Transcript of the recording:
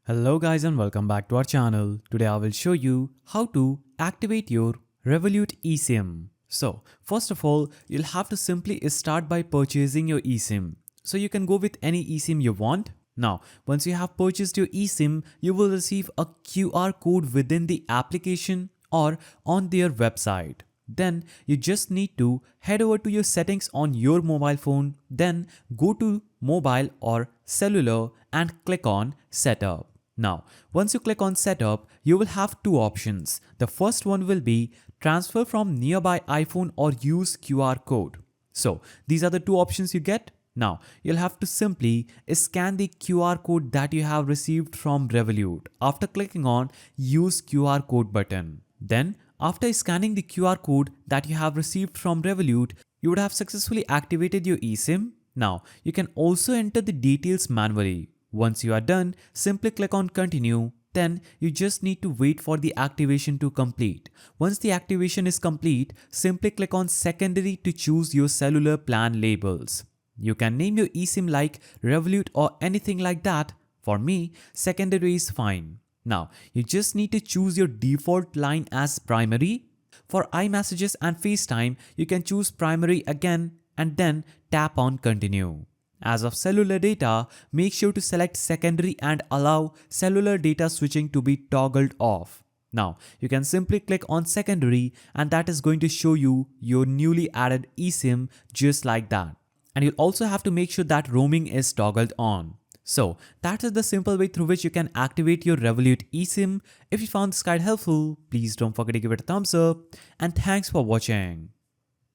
Hello guys and welcome back to our channel. Today I will show you how to activate your Revolut eSIM. So first of all, you'll have to simply start by purchasing your eSIM. So you can go with any eSIM you want. Now, once you have purchased your eSIM, you will receive a QR code within the application or on their website. Then you just need to head over to your settings on your mobile phone, then go to mobile or cellular and click on setup. Now, once you click on setup, you will have two options. The first one will be transfer from nearby iPhone or use QR code. So these are the two options you get. Now, you'll have to simply scan the QR code that you have received from Revolut after clicking on use QR code button. Then, after scanning the QR code that you have received from Revolut, you would have successfully activated your eSIM. Now, you can also enter the details manually. Once you are done, simply click on continue. Then you just need to wait for the activation to complete. Once the activation is complete, simply click on secondary to choose your cellular plan labels. You can name your eSIM like Revolut or anything like that. For me, secondary is fine. Now, you just need to choose your default line as primary. For iMessages and FaceTime, you can choose primary again and then tap on continue. As of cellular data, make sure to select secondary and allow cellular data switching to be toggled off. Now, you can simply click on secondary and that is going to show you your newly added eSIM just like that. And you'll also have to make sure that roaming is toggled on. So that is the simple way through which you can activate your Revolut eSIM. If you found this guide helpful, please don't forget to give it a thumbs up and thanks for watching.